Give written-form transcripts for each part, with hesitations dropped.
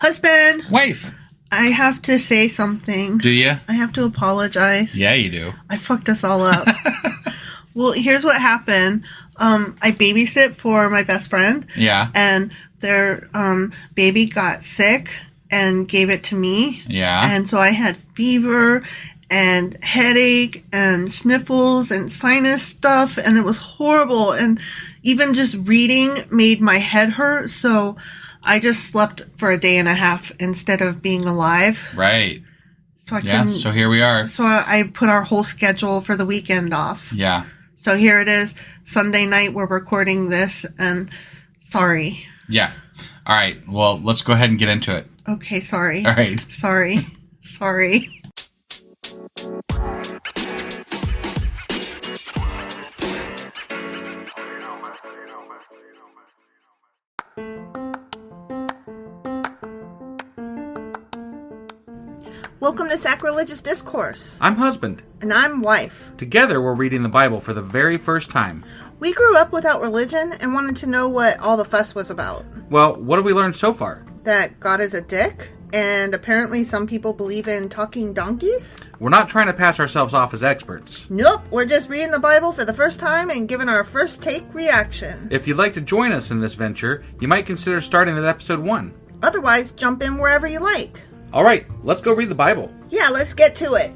Husband! Wife! I have to say something. Do you? I have to apologize. Yeah, you do. I fucked us all up. Well, here's what happened. I babysit for my best friend. Yeah. And their baby got sick and gave it to me. Yeah. And so I had fever and headache and sniffles and sinus stuff, and it was horrible. And even just reading made my head hurt, so I just slept for a day and a half instead of being alive. Right. So I couldn't. So here we are. So I put our whole schedule for the weekend off. Yeah. So here it is, Sunday night, we're recording this, and sorry. Yeah. All right. Well, let's go ahead and get into it. Okay, sorry. All right. Sorry. Sorry. Welcome to Sacrilegious Discourse. I'm husband. And I'm wife. Together we're reading the Bible for the very first time. We grew up without religion and wanted to know what all the fuss was about. Well, what have we learned so far? That God is a dick, and apparently some people believe in talking donkeys? We're not trying to pass ourselves off as experts. Nope, we're just reading the Bible for the first time and giving our first take reaction. If you'd like to join us in this venture, you might consider starting at episode 1. Otherwise, jump in wherever you like. All right, let's go read the Bible. Yeah, let's get to it.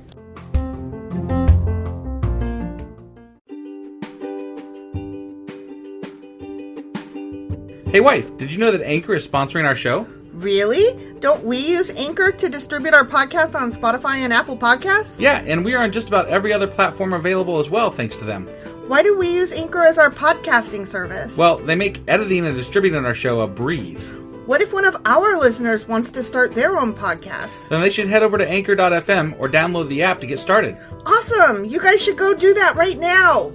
Hey wife, did you know that Anchor is sponsoring our show? Really? Don't we use Anchor to distribute our podcast on Spotify and Apple Podcasts? Yeah, and we are on just about every other platform available as well, thanks to them. Why do we use Anchor as our podcasting service? Well, they make editing and distributing our show a breeze. What if one of our listeners wants to start their own podcast? Then they should head over to anchor.fm or download the app to get started. Awesome! You guys should go do that right now!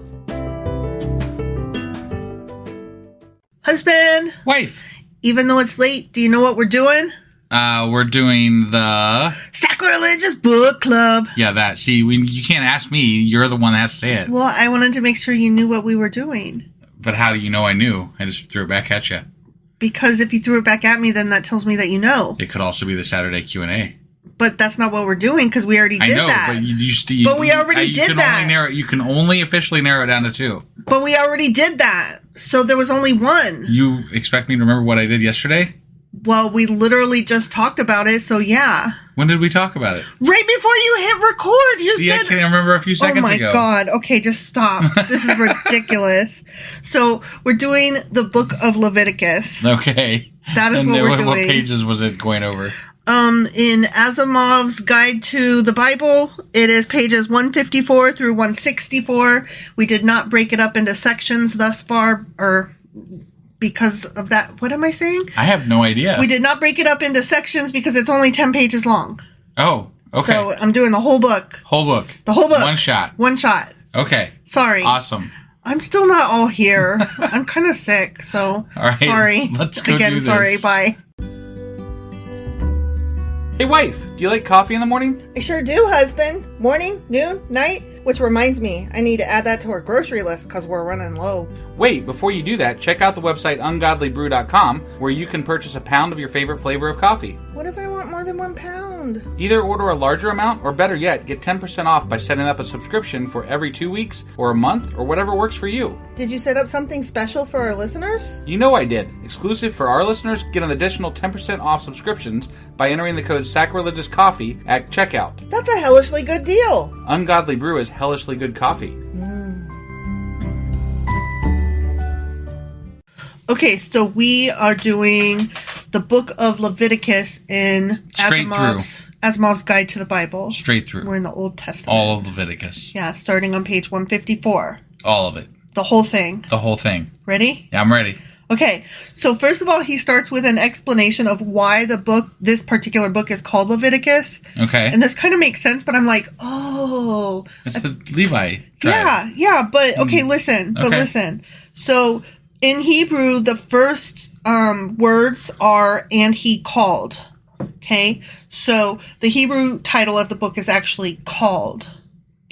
Husband! Wife! Even though it's late, do you know what we're doing? We're doing the... Sacrilegious Book Club! Yeah, that. See, you can't ask me. You're the one that has to say it. Well, I wanted to make sure you knew what we were doing. But how do you know I knew? I just threw it back at you. Because if you threw it back at me, then that tells me that you know. It could also be the Saturday Q&A. But that's not what we're doing, because we already did that. I know, but But we already did that. You can only officially narrow it down to 2. But we already did that. So there was only 1. You expect me to remember what I did yesterday? Well, we literally just talked about it, so yeah. When did we talk about it? Right before you hit record. You See, said... I can't remember a few seconds ago. Oh my god. Okay, just stop. This is ridiculous. So, we're doing the book of Leviticus. Okay. That is what we're doing. What pages was it going over? In Asimov's Guide to the Bible, it is pages 154 through 164. We did not break it up into sections thus far, or because of that. What am I saying? I have no idea. We did not break it up into sections because it's only 10 pages long. Oh, okay. So I'm doing the whole book. Whole book. The whole book. One shot. One shot. Okay. Sorry. Awesome. I'm still not all here. I'm kind of sick, so all right, sorry. Let's go Again, do this. Sorry. Bye. Hey wife, do you like coffee in the morning? I sure do, husband. Morning, noon, night. Which reminds me, I need to add that to our grocery list because we're running low. Wait, before you do that, check out the website ungodlybrew.com where you can purchase a pound of your favorite flavor of coffee. What if I want more than 1 pound? Either order a larger amount, or better yet, get 10% off by setting up a subscription for every 2 weeks or a month or whatever works for you. Did you set up something special for our listeners? You know I did. Exclusive for our listeners, get an additional 10% off subscriptions by entering the code SACRILEGIOUSCOFFEE at checkout. That's a hellishly good deal. Ungodly Brew is hellishly good coffee. Okay, so we are doing the book of Leviticus in Asimov's Guide to the Bible. Straight through. We're in the Old Testament. All of Leviticus. Yeah, starting on page 154. All of it. The whole thing. The whole thing. Ready? Yeah, I'm ready. Okay, so first of all, he starts with an explanation of why this particular book is called Leviticus. Okay. And this kind of makes sense, but I'm like, oh. It's the Levi tribe. Yeah, but okay, listen. But listen. So in Hebrew, the first words are, and he called. Okay? So the Hebrew title of the book is actually called.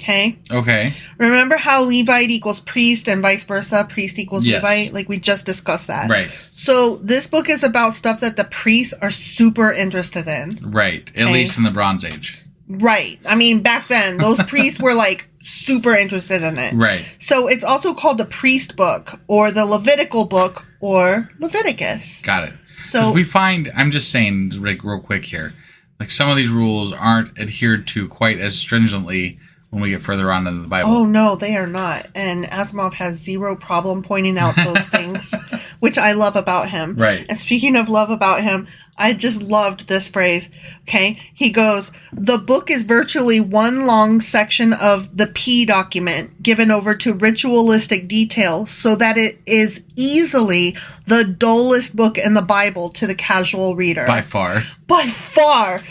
Okay? Okay. Remember how Levite equals priest and vice versa? Priest equals Yes. Levite? Like, we just discussed that. Right. So, this book is about stuff that the priests are super interested in. Right. At Okay. least in the Bronze Age. Right. I mean, back then, those priests were, like, super interested in it. Right. So, it's also called the priest book, or the Levitical book, or Leviticus. Got it. So, we find, I'm just saying, like, real quick here, like, some of these rules aren't adhered to quite as stringently when we get further on in the Bible. oh no, they are not. And Asimov has zero problem pointing out those things, which I love about him. Right. And speaking of love about him, I just loved this phrase. Okay. He goes, the book is virtually one long section of the P document given over to ritualistic details so that it is easily the dullest book in the Bible to the casual reader. By far. By far.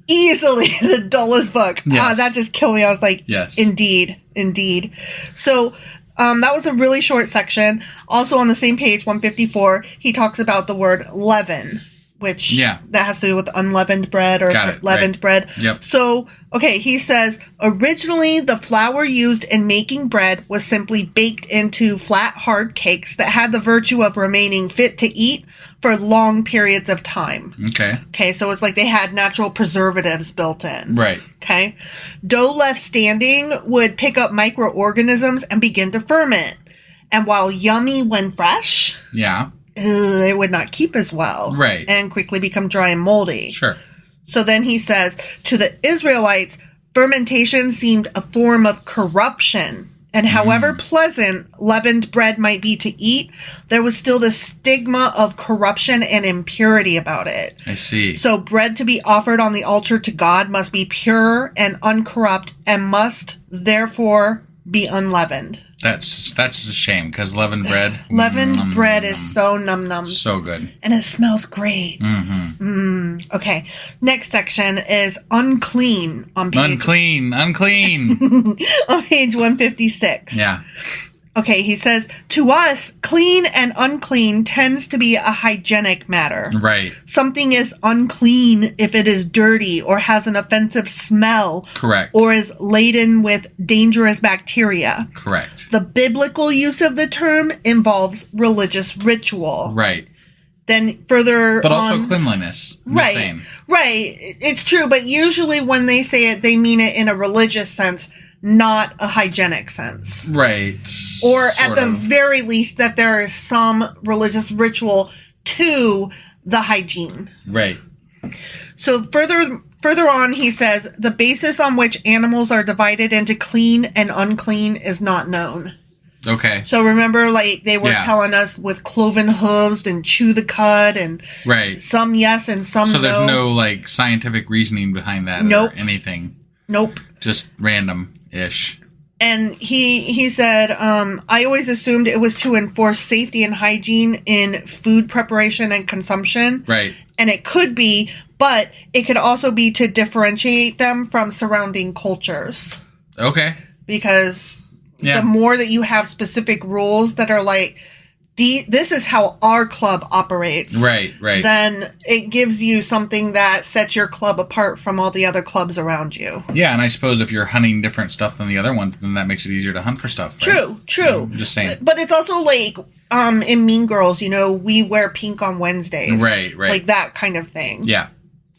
Easily the dullest book. Yes. That just killed me. I was like, Yes. Indeed. So, that was a really short section. Also on the same page, 154, he talks about the word leaven, which that has to do with unleavened bread or leavened bread. Yep. So, okay, he says, originally the flour used in making bread was simply baked into flat, hard cakes that had the virtue of remaining fit to eat for long periods of time. Okay. Okay, so it's like they had natural preservatives built in. Right. Okay. Dough left standing would pick up microorganisms and begin to ferment. And while yummy when fresh, Yeah. it would not keep as well. Right. And quickly become dry and moldy. Sure. So then he says, to the Israelites, fermentation seemed a form of corruption. And however pleasant leavened bread might be to eat, there was still the stigma of corruption and impurity about it. I see. So bread to be offered on the altar to God must be pure and uncorrupt and must therefore be unleavened. That's a shame because leavened bread. Leavened bread is so num-num. So good. And it smells great. Okay. Next section is unclean on page... Unclean. on page 156. Yeah. Okay, he says, to us, clean and unclean tends to be a hygienic matter. Right. Something is unclean if it is dirty or has an offensive smell. Correct. Or is laden with dangerous bacteria. Correct. The biblical use of the term involves religious ritual. Right. Then further But also on, cleanliness. right. Same. Right. It's true, but usually when they say it, they mean it in a religious sense, not a hygienic sense. Right. Or at the very least that there is some religious ritual to the hygiene. Right. So further on, he says, the basis on which animals are divided into clean and unclean is not known. Okay. So remember, like, they were telling us with cloven hooves and chew the cud and right. Some yes and some no. So there's no, like, scientific reasoning behind that Nope. or anything. Nope. Just random-ish. And he said, I always assumed it was to enforce safety and hygiene in food preparation and consumption. Right. And it could be, but it could also be to differentiate them from surrounding cultures. Okay. Because the more that you have specific rules that are like, this is how our club operates. Right. Then it gives you something that sets your club apart from all the other clubs around you. Yeah, and I suppose if you're hunting different stuff than the other ones, then that makes it easier to hunt for stuff. Right? True. Just saying. But it's also like, in Mean Girls, we wear pink on Wednesdays. Right. Like that kind of thing. Yeah.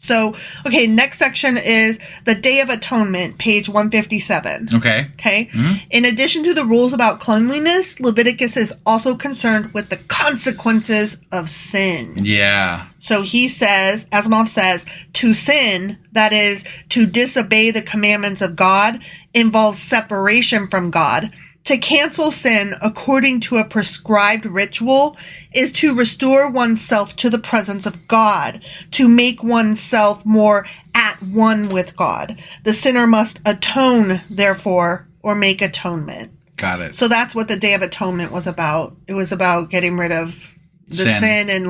So, okay, next section is the Day of Atonement, page 157. Okay. Mm-hmm. In addition to the rules about cleanliness, Leviticus is also concerned with the consequences of sin. Yeah. So he says, Asimov says, to sin, that is, to disobey the commandments of God, involves separation from God. To cancel sin according to a prescribed ritual is to restore oneself to the presence of God, to make oneself more at one with God. The sinner must atone, therefore, or make atonement. Got it. So that's what the Day of Atonement was about. It was about getting rid of the sin and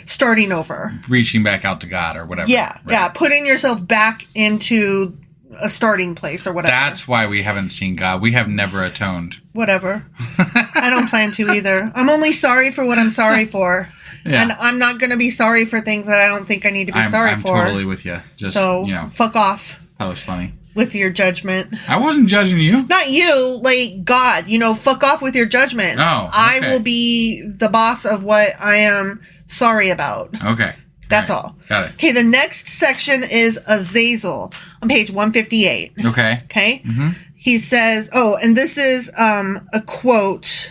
starting over. Reaching back out to God or whatever. Yeah, putting yourself back into a starting place or whatever. That's why we haven't seen God. We have never atoned. Whatever. I don't plan to either. I'm only sorry for what I'm sorry for. Yeah. And I'm not going to be sorry for things that I don't think I need to be sorry for. I'm totally with you. Just, fuck off. That was funny. with your judgment. I wasn't judging you. Not you, like God. Fuck off with your judgment. Oh, okay. I will be the boss of what I am sorry about. Okay. That's all. Got it. Okay, the next section is Azazel on page 158. Okay. Okay? Mm-hmm. He says, and this is a quote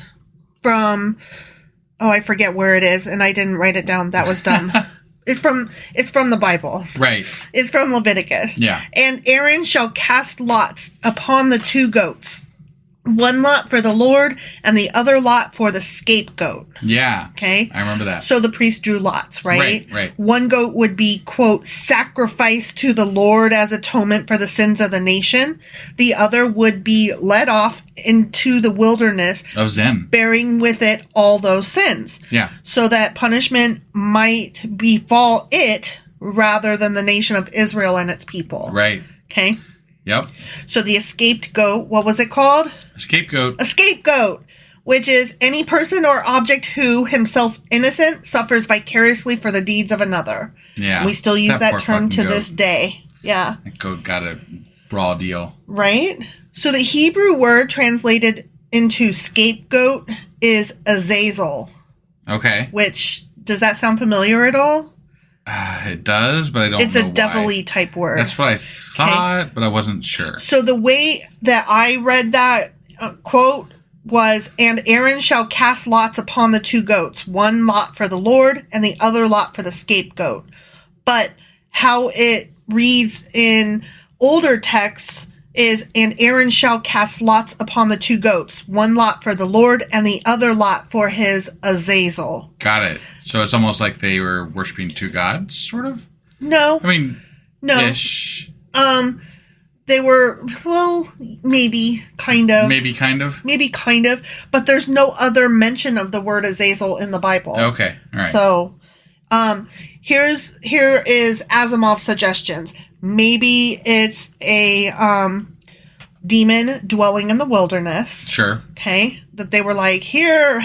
from, I forget where it is, and I didn't write it down. That was dumb. It's from the Bible. Right. It's from Leviticus. Yeah. And Aaron shall cast lots upon the 2 goats. One lot for the Lord, and the other lot for the scapegoat. Yeah. Okay? I remember that. So the priest drew lots, right? Right. One goat would be, quote, sacrificed to the Lord as atonement for the sins of the nation. The other would be led off into the wilderness, Zen. bearing with it all those sins. Yeah. So that punishment might befall it rather than the nation of Israel and its people. Right. Okay? Yep. So the escaped goat, what was it called? A scapegoat. A scapegoat, which is any person or object who, himself innocent, suffers vicariously for the deeds of another. Yeah. We still use that poor term to fucking this day. Yeah. That goat got a raw deal. Right? So the Hebrew word translated into scapegoat is Azazel. Okay. Which, does that sound familiar at all? It does, but I don't know It's a why. devil-y type word. That's what I thought, but I wasn't sure. So the way that I read that quote was, and Aaron shall cast lots upon the 2 goats, one lot for the Lord and the other lot for the scapegoat. But how it reads in older texts is, and Aaron shall cast lots upon the 2 goats, one lot for the Lord and the other lot for his Azazel. Got it. So it's almost like they were worshiping 2 gods, sort of? No. I mean, no. ish. They were, maybe, kind of. Maybe kind of? Maybe kind of. But there's no other mention of the word Azazel in the Bible. Okay. All right. So, here is Asimov's suggestions. Maybe it's a, demon dwelling in the wilderness. Sure. Okay. That they were like, here,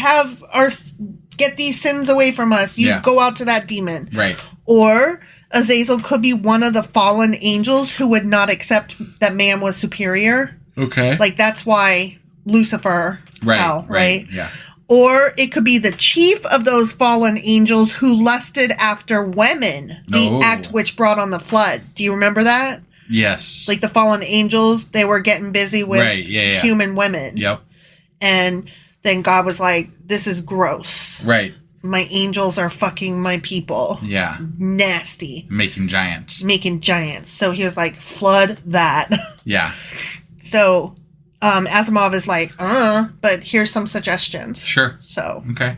get these sins away from us. You go out to that demon. Right. Or Azazel could be one of the fallen angels who would not accept that man was superior. Okay. Like, that's why Lucifer fell, right? Yeah. Or it could be the chief of those fallen angels who lusted after women, the act which brought on the flood. Do you remember that? Yes. Like the fallen angels, they were getting busy with human women. Yep. And then God was like, this is gross. Right. My angels are fucking my people. Yeah. Nasty. Making giants. So he was like, flood that. Yeah. So Asimov is like, but here's some suggestions. Sure. So. Okay.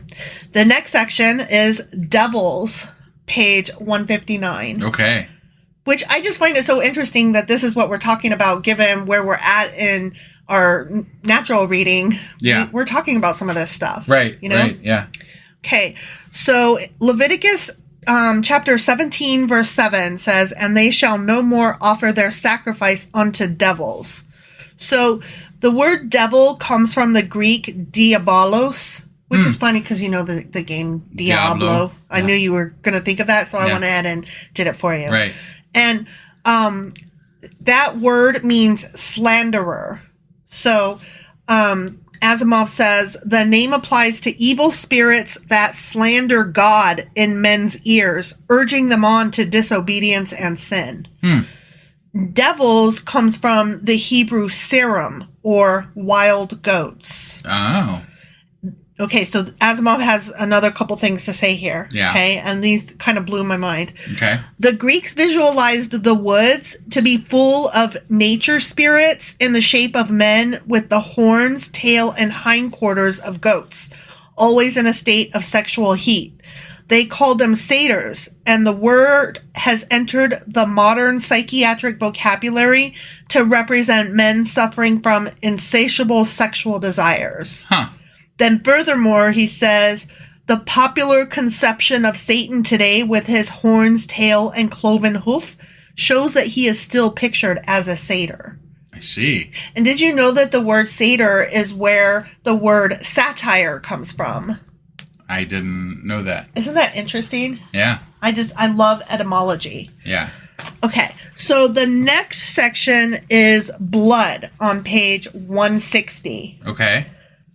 The next section is Devils, page 159. Okay. Which I just find it so interesting that this is what we're talking about, given where we're at in our natural reading. Yeah. We're talking about some of this stuff. Right. You know? Right. Yeah. Okay. So Leviticus chapter 17, verse 7 says, and they shall no more offer their sacrifice unto devils. So the word devil comes from the Greek diabolos, which is funny because you know the game Diablo. I knew you were going to think of that, so I went ahead and did it for you. Right. And that word means slanderer. So Asimov says the name applies to evil spirits that slander God in men's ears, urging them on to disobedience and sin. Devils comes from the Hebrew serum, or wild goats. Oh. Okay, so Asimov has another couple things to say here. Yeah. Okay, and these kind of blew my mind. Okay. The Greeks visualized the woods to be full of nature spirits in the shape of men with the horns, tail, and hindquarters of goats, always in a state of sexual heat. They called them satyrs, and the word has entered the modern psychiatric vocabulary to represent men suffering from insatiable sexual desires. Huh. Then furthermore, he says, the popular conception of Satan today with his horns, tail, and cloven hoof shows that he is still pictured as a satyr. I see. And did you know that the word satyr is where the word satire comes from? I didn't know that. Isn't that interesting? Yeah. I love etymology. Yeah. Okay, so the next section is blood on page 160. Okay.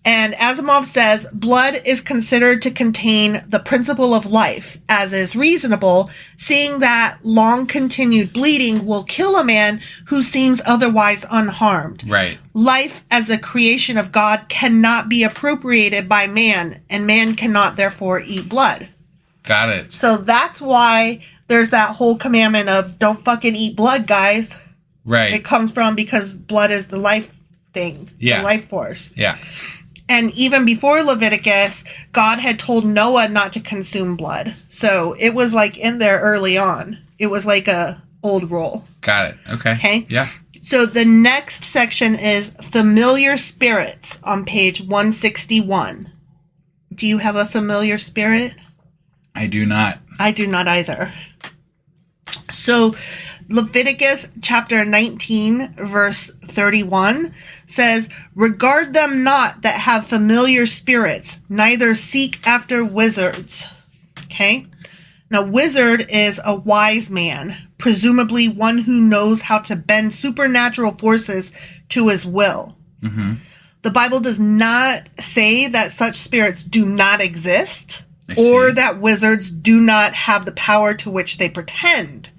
And Asimov says, blood is considered to contain the principle of life, as is reasonable, seeing that long-continued bleeding will kill a man who seems otherwise unharmed. Right. Life as a creation of God cannot be appropriated by man, and man cannot therefore eat blood. Got it. So that's why there's that whole commandment of don't fucking eat blood, guys. Right. It comes from because blood is the life thing, the life force. Yeah. And even before Leviticus, God had told Noah not to consume blood. So it was like in there early on. It was like a old rule. Got it. Okay. Okay. Yeah. So the next section is familiar spirits on page 161. Do you have a familiar spirit? I do not. I do not either. So Leviticus chapter 19, verse 31 says, regard them not that have familiar spirits, neither seek after wizards. Okay? Now, wizard is a wise man, presumably one who knows how to bend supernatural forces to his will. Mm-hmm. The Bible does not say that such spirits do not exist, or that wizards do not have the power to which they pretend.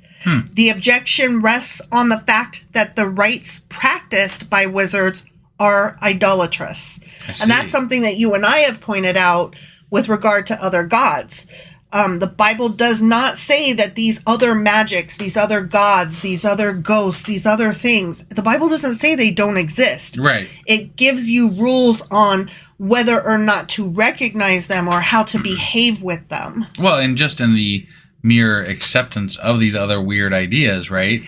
The objection rests on the fact that the rites practiced by wizards are idolatrous. And that's something that you and I have pointed out with regard to other gods. The Bible does not say that these other magics, these other gods, these other ghosts, these other things, the Bible doesn't say they don't exist. Right. It gives you rules on whether or not to recognize them or how to behave with them. Well, and just in the mere acceptance of these other weird ideas, right,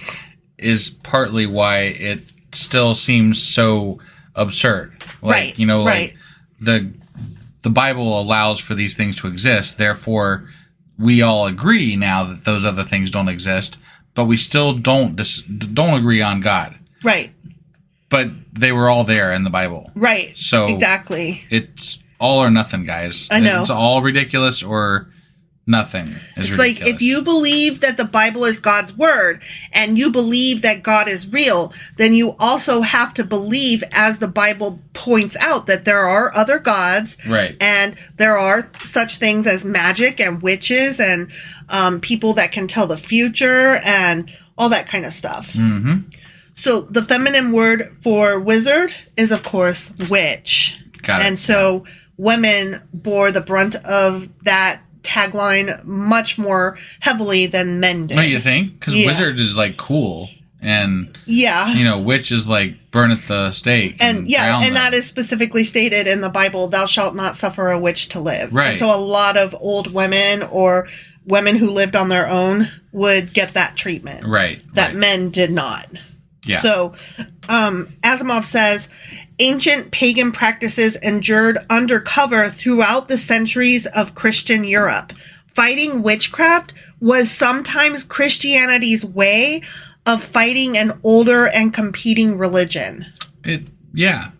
is partly why it still seems so absurd. Like, right. You know, right. like the Bible allows for these things to exist. Therefore, we all agree now that those other things don't exist, but we still don't agree on God. Right. But they were all there in the Bible. Right. So exactly. It's all or nothing, guys. I know. It's all ridiculous or nothing is ridiculous. Like if you believe that the Bible is God's word and you believe that God is real, then you also have to believe, as the Bible points out, that there are other gods. Right. And there are such things as magic and witches and people that can tell the future and all that kind of stuff. Mm-hmm. So the feminine word for wizard is, of course, witch. Got it. And so women bore the brunt of that tagline much more heavily than men did. What do you think? Because wizard is like cool, and you know, witch is like burn at the stake. And that is specifically stated in the Bible: "Thou shalt not suffer a witch to live." Right. And so a lot of old women or women who lived on their own would get that treatment. Right. That men did not. Yeah. So, Asimov says, ancient pagan practices endured undercover throughout the centuries of Christian Europe. Fighting witchcraft was sometimes Christianity's way of fighting an older and competing religion. Yeah.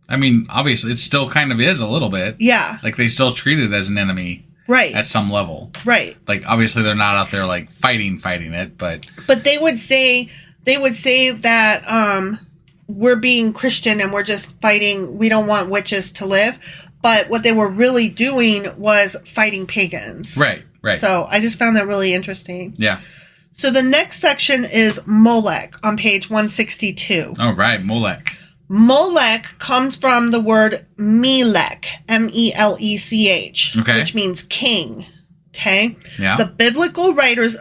I mean, obviously, it still kind of is a little bit. Yeah. Like, they still treat it as an enemy. Right. At some level. Right. Like, obviously, they're not out there, like, fighting it, but... But they would say that we're being Christian and we're just fighting, we don't want witches to live. But what they were really doing was fighting pagans. Right, right. So I just found that really interesting. Yeah. So the next section is Molech on page 162. Oh, right, Molech. Molech comes from the word Melech, M-E-L-E-C-H, which means king. Okay? Yeah. The biblical writers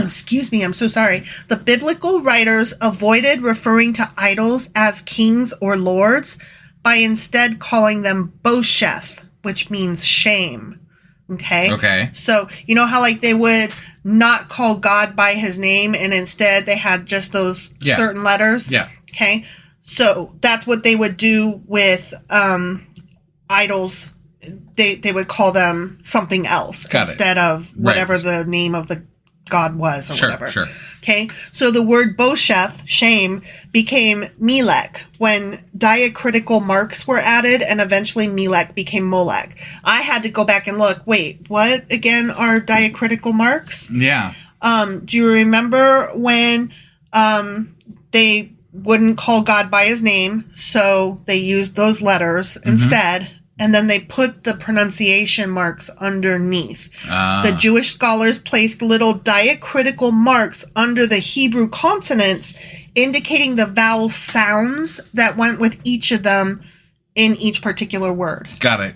excuse me, I'm so sorry. The biblical writers avoided referring to idols as kings or lords by instead calling them Bosheth, which means shame. Okay? Okay. So, you know how like they would not call God by his name and instead they had just those certain letters? Yeah. Okay? So that's what they would do with idols. They would call them something else instead of whatever the name of the god was or whatever. Sure. Okay? So the word Bosheth, shame, became Melech when diacritical marks were added and eventually Melech became Molech. I had to go back and look, wait, what again are diacritical marks? Yeah. Do you remember when they wouldn't call God by his name, so they used those letters instead, and then they put the pronunciation marks underneath. The Jewish scholars placed little diacritical marks under the Hebrew consonants, indicating the vowel sounds that went with each of them in each particular word. Got it.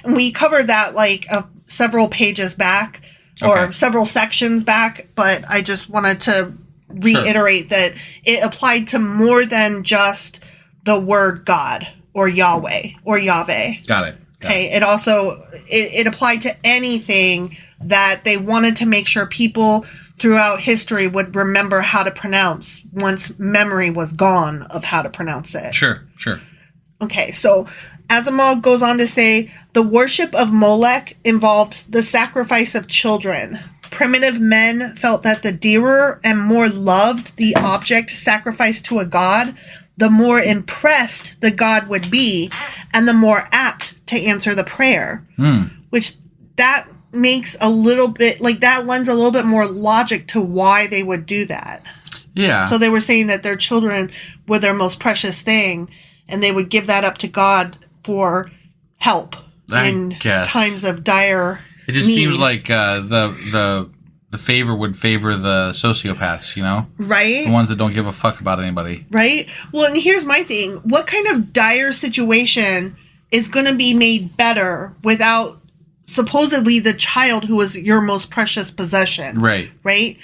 And we covered that like several pages back or several sections back, but I just wanted to reiterate that it applied to more than just the word God or Yahweh or Yahweh. Got it. It also it applied to anything that they wanted to make sure people throughout history would remember how to pronounce once memory was gone of how to pronounce it. Sure. Okay, so Asimov goes on to say, the worship of Molech involved the sacrifice of children. Primitive men felt that the dearer and more loved the object sacrificed to a god, the more impressed the god would be, and the more apt to answer the prayer. Which that makes a little bit, like that lends a little bit more logic to why they would do that. Yeah. So they were saying that their children were their most precious thing, and they would give that up to God for help in times of dire It just need. seems like the favor would favor the sociopaths, you know? Right? The ones that don't give a fuck about anybody. Right? Well, and here's my thing. What kind of dire situation is going to be made better without supposedly the child who was your most precious possession? Right. Right?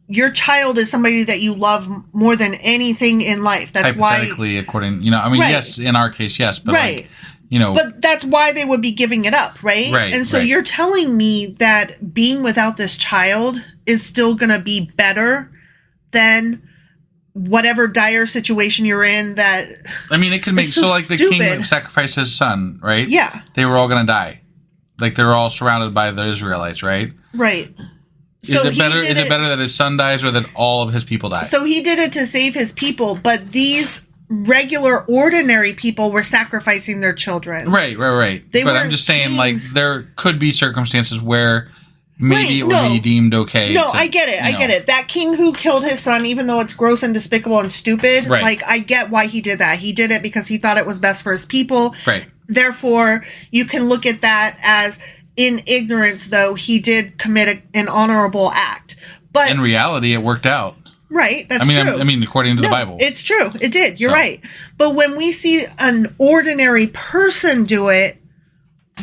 Your child is somebody that you love more than anything in life. That's hypothetically, according, you know, I mean, yes, in our case, yes, but like, you know. But that's why they would be giving it up, right? Right. And so you're telling me that being without this child is still going to be better than whatever dire situation you're in that. I mean, it could make, so like the stupid. king sacrificed his son, right? Yeah. They were all going to die. Like they were all surrounded by the Israelites, right? Right. Is it better that his son dies or that all of his people die? So he did it to save his people, but these regular, ordinary people were sacrificing their children. Right. But I'm just saying, like, there could be circumstances where maybe it would be deemed okay. No, I get it. I get it. That king who killed his son, even though it's gross and despicable and stupid, like, I get why he did that. He did it because he thought it was best for his people. Right. Therefore, you can look at that as, in ignorance, though, he did commit an honorable act. But in reality, it worked out. Right, that's true. I mean, according to the Bible. It's true. It did. You're right. But when we see an ordinary person do it,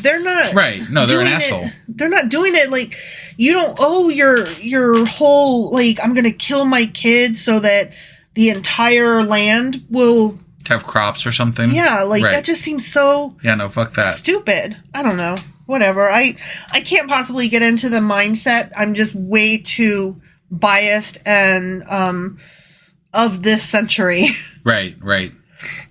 they're not... Right. No, they're an asshole. They're not doing it like... You don't owe your whole, like, I'm going to kill my kids so that the entire land will... have crops or something. Yeah, like, that just seems so... Yeah, no, fuck that. Stupid. I don't know. Whatever. I can't possibly get into the mindset. I'm just way too biased and of this century. Right.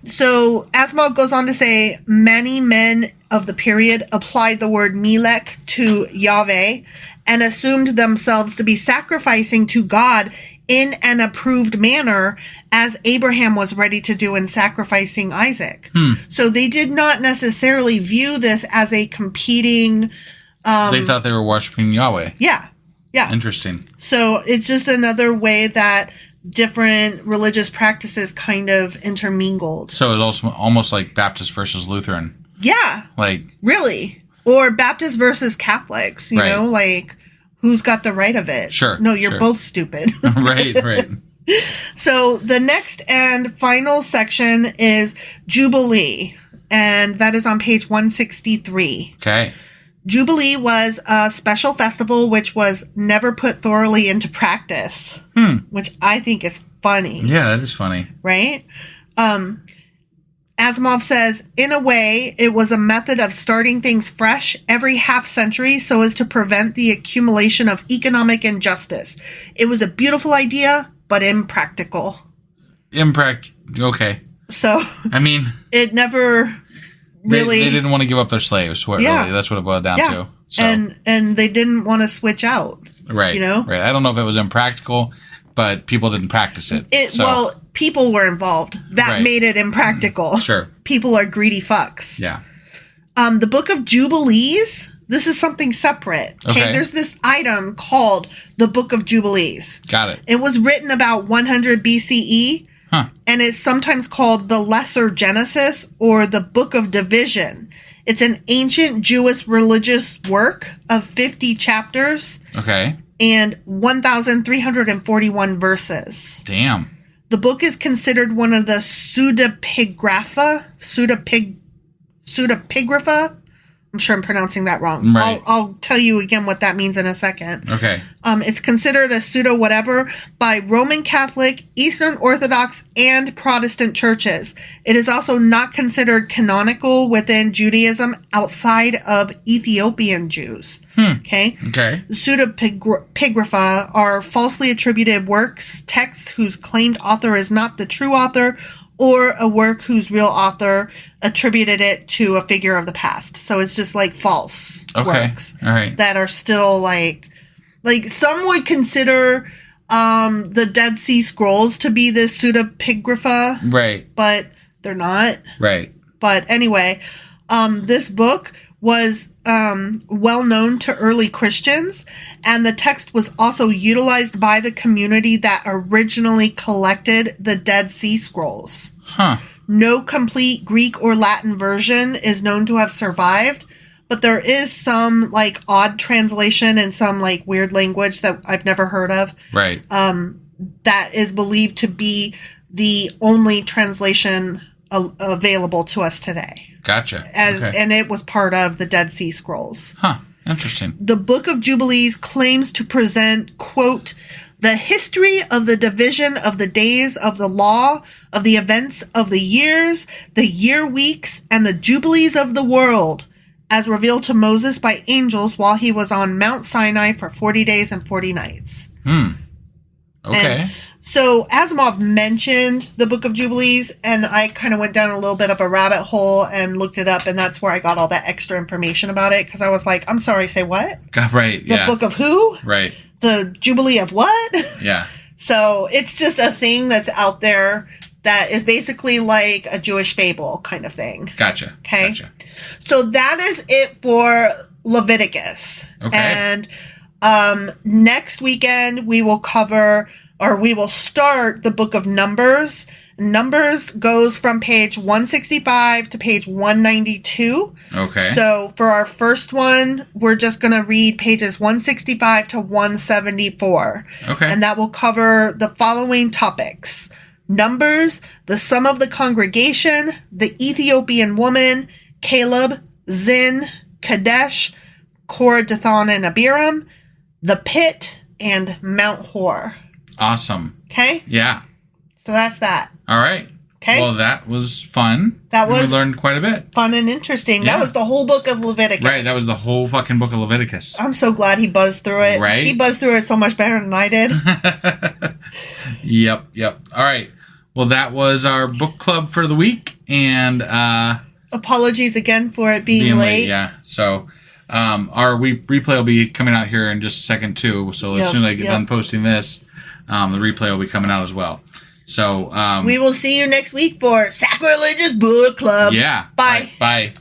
So Asimov goes on to say, many men of the period applied the word Melech to Yahweh and assumed themselves to be sacrificing to God in an approved manner, as Abraham was ready to do in sacrificing Isaac. So they did not necessarily view this as a competing... they thought they were worshiping Yahweh. Yeah. Interesting. So it's just another way that different religious practices kind of intermingled. So it's also almost like Baptist versus Lutheran. Yeah. Like... Really. Or Baptist versus Catholics, you know? Like, who's got the right of it? Sure. No, you're both stupid. Right. So the next and final section is Jubile, and that is on page 163. Okay. Jubile was a special festival which was never put thoroughly into practice, which I think is funny. Yeah, that is funny. Right? Asimov says, in a way, it was a method of starting things fresh every half century so as to prevent the accumulation of economic injustice. It was a beautiful idea, but impractical. Okay. So, I mean... It never really... They didn't want to give up their slaves. Really. That's what it boiled down to. So. And they didn't want to switch out. Right. You know? Right. I don't know if it was impractical, but people didn't practice it. Well, people were involved. That made it impractical. Sure. People are greedy fucks. Yeah. The Book of Jubilees This is something separate. Okay. There's this item called the Book of Jubilees. Got it. It was written about 100 BCE. Huh. And it's sometimes called the Lesser Genesis or the Book of Division. It's an ancient Jewish religious work of 50 chapters. Okay. And 1,341 verses. Damn. The book is considered one of the pseudepigrapha. I'm sure I'm pronouncing that wrong. Right. I'll tell you again what that means in a second. Okay. It's considered a pseudo whatever by Roman Catholic, Eastern Orthodox, and Protestant churches. It is also not considered canonical within Judaism outside of Ethiopian Jews. Okay. Pseudepigrapha are falsely attributed works, texts whose claimed author is not the true author, or a work whose real author attributed it to a figure of the past. So it's just like false works that are still like some would consider the Dead Sea Scrolls to be this pseudepigrapha. Right. But they're not. Right. But anyway, this book was well known to early Christians, and the text was also utilized by the community that originally collected the Dead Sea Scrolls. Huh. No complete Greek or Latin version is known to have survived, but there is some like odd translation and some like weird language that I've never heard of. Right. That is believed to be the only translation available to us today. Gotcha. And it was part of the Dead Sea Scrolls. Huh. Interesting. The Book of Jubilees claims to present, quote, the history of the division of the days of the law, of the events of the years, the year weeks, and the jubilees of the world, as revealed to Moses by angels while he was on Mount Sinai for 40 days and 40 nights. Okay. And so Asimov mentioned the Book of Jubilees, and I kind of went down a little bit of a rabbit hole and looked it up, and that's where I got all that extra information about it, because I was like, I'm sorry, say what? Right, The Book of who? Right. The Jubilee of what? Yeah. So it's just a thing that's out there that is basically like a Jewish fable kind of thing. Gotcha. Okay. Gotcha. So that is it for Leviticus. Okay. And next weekend we will start the Book of Numbers. Numbers goes from page 165 to page 192. Okay. So for our first one, we're just going to read pages 165 to 174. Okay. And that will cover the following topics: Numbers, the sum of the congregation, the Ethiopian woman, Caleb, Zin, Kadesh, Korah, Dathan, and Abiram, the pit, and Mount Hor. Awesome. Okay? Yeah. So that's that. All right. Okay. Well, that was fun. We learned quite a bit. Fun and interesting. Yeah. That was the whole book of Leviticus. Right. That was the whole fucking book of Leviticus. I'm so glad he buzzed through it. Right. He buzzed through it so much better than I did. Yep. All right. Well, that was our book club for the week, and apologies again for it being late. Yeah. So our replay will be coming out here in just a second too. So as soon as I get done posting this, the replay will be coming out as well. So we will see you next week for Sacrilegious Book Club. Yeah. Bye. Bye.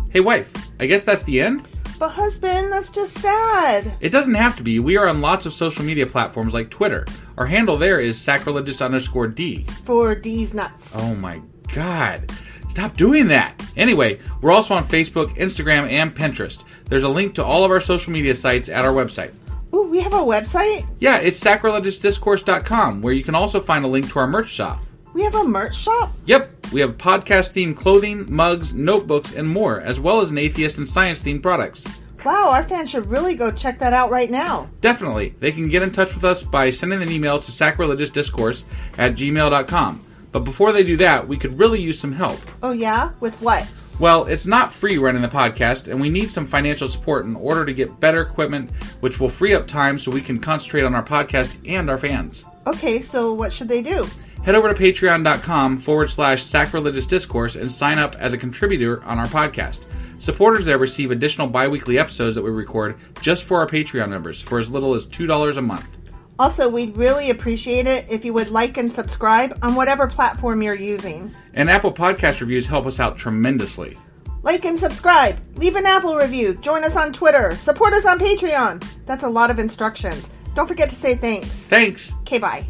Hey, wife, I guess that's the end? But husband, that's just sad. It doesn't have to be. We are on lots of social media platforms like Twitter. Our handle there is sacrilegious_D. For D's nuts. Oh my god. Stop doing that. Anyway, we're also on Facebook, Instagram, and Pinterest. There's a link to all of our social media sites at our website. Ooh, we have a website? Yeah, it's sacrilegiousdiscourse.com, where you can also find a link to our merch shop. We have a merch shop? Yep, we have podcast-themed clothing, mugs, notebooks, and more, as well as an atheist and science-themed products. Wow, our fans should really go check that out right now. Definitely. They can get in touch with us by sending an email to sacrilegiousdiscourse@gmail.com. But before they do that, we could really use some help. Oh yeah? With what? Well, it's not free running the podcast, and we need some financial support in order to get better equipment, which will free up time so we can concentrate on our podcast and our fans. Okay, so what should they do? Head over to patreon.com/sacrilegiousdiscourse and sign up as a contributor on our podcast. Supporters there receive additional bi-weekly episodes that we record just for our Patreon members for as little as $2 a month. Also, we'd really appreciate it if you would like and subscribe on whatever platform you're using. And Apple Podcast reviews help us out tremendously. Like and subscribe. Leave an Apple review. Join us on Twitter. Support us on Patreon. That's a lot of instructions. Don't forget to say thanks. Thanks. Okay, bye.